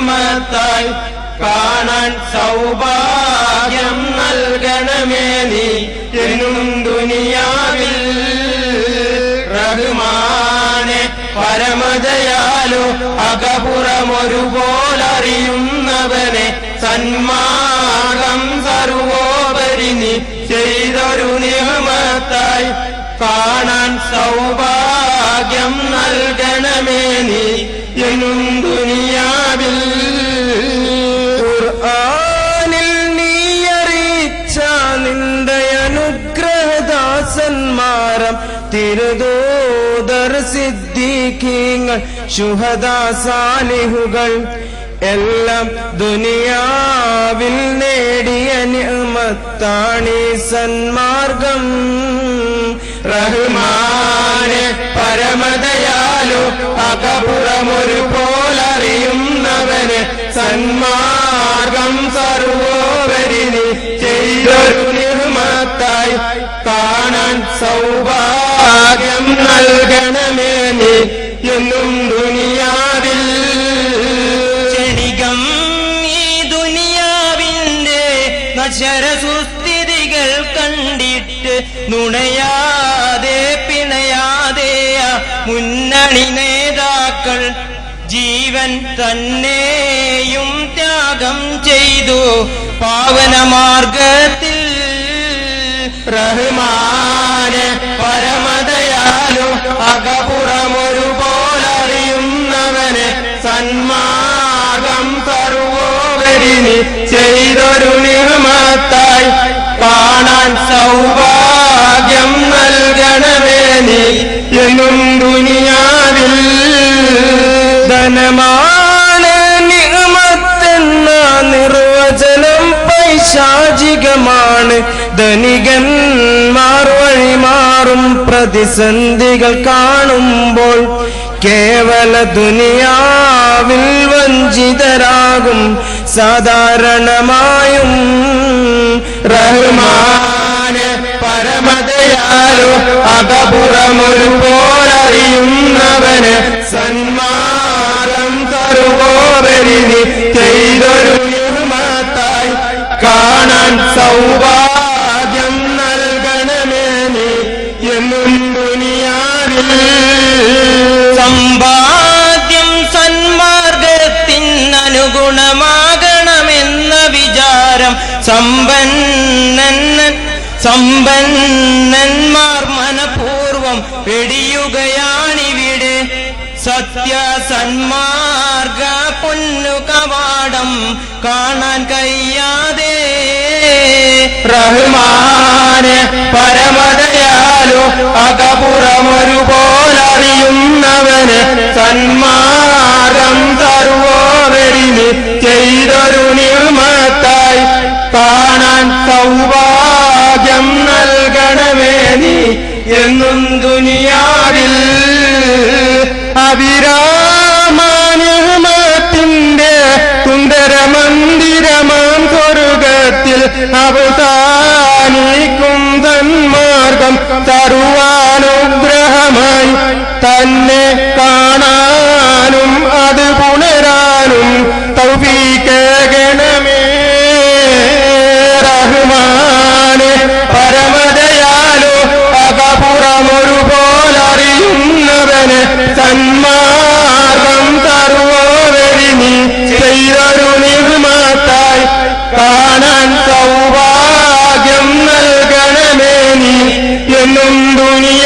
നിയമത്തായി കാണാൻ സൗഭാഗ്യം നൽകണമേ നീ എന്നും ദുനിയാവിൽ. റഹ്മാനെ പരമദയാലു അകപുറമൊരുപോലറിയുന്നവനെ സന്മാർഗം സർവോപരി നീ ചെയ്തൊരു നിയമത്തായി കാണാൻ സൗഭാഗ്യം നൽകണമേ നീ എന്നും ദുനിയാവിൽ. ഖുർആനിൽ നീ അറിയിച്ച നിന്റെ അനുഗ്രഹദാസന്മാരം തിരുദൂതർ സിദ്ദീഖീങ്ങൾ ശുഹദാ സാലിഹുകൾ എല്ലാം ദുനിയാവിൽ നേടിയ നിഅമത്താണീ സന്മാർഗം. റഹ്മാനെ പരമദയാലു അകപുറമൊരുപോലറിയുന്നവന് സന്മാർഗം സർവോപരി നീ ചെയ്തൊരു നിഅമത്തായി കാണാൻ സൗഭാഗ്യം നൽകണമേ നീ എന്നും ദുനിയാവിൽ. ക്ഷണികം ഈ ദുനിയാവിന്റെ നശ്വരസുസ്ഥിതികൾ കണ്ടിട്ട് നുണയാതെ പിണയാതെ മുന്നണി നേതാക്കൾ ജീവൻ തന്നെയും ത്യാഗം ചെയ്തു പാവനമാർഗത്തിൽ. റഹ്മാനെ പരമദയാലു അകപുറമൊരുപോലറിയുന്നവന് സന്മാർഗം സർവോപരി നീ ചെയ്തൊരു നിയമത്തായി കാണാൻ സൗഭാഗ്യം നൽകണമേ നീ എന്നും ദുനിയാവിൽ. ധനമാണ് നിഅമത്തെന്ന നിർവചനം പൈശാചികമാണ്. ധനികന്മാർ വഴിമാറും പ്രതിസന്ധികൾ കാണുമ്പോൾ കേവല ദുനിയാവിൽ വഞ്ചിതരാകും സാധാരണമായും. റഹ്മാനെ പരമദയാലു അകപുറമൊരുപോലറിയുന്നവന് സന്മാർഗം സർവോപരി നീ ചെയ്തൊരു നിയമത്തായി കാണാൻ സൗഭാഗ്യം നൽകണമേ നീ എന്നും ദുനിയാവിൽ. സമ്പാദ്യം സന്മാർഗത്തിനനുഗുണമാകണമെന്ന വിചാരം സമ്പന്നന്മാർ മനപൂർവം വെടിയുകയാണിവിടെ. സത്യസന്മാർഗ പൊന്നു കവാടം കാണാൻ കഴിയാതെ. റഹ്മാനെ പരമദയാലു അകപുറമൊരുപോലറിയുന്നവന് സന്മാർഗം സർവോപരി നീ ചെയ്തൊരു നിയമത്തായി കാണാൻ സൗഭാഗ്യം നൽകണമേ നീ എന്നും ദുനിയാവിൽ. അവിരാമാനിഹ്മത്തിന്റെ സുന്ദരമന്ദിരമാം സ്വർഗത്തിൽ അവസാനിക്കും സന്മാർഗം സർവാനുഗ്രഹമായി തന്നെ കാണാനും അത് പുണരാനും തൗഫീഖേകണമേ. റഹ്മാനെ പരമദയാലു അകപുറമൊരുപോലറിയുന്നവന് സന്മാർഗം സർവോപരി നീ ചെയ്തൊരു നിയമത്തായി കാണാൻ സൗഭാഗ്യം നൽകണമേ നീ എന്നും ദുനിയ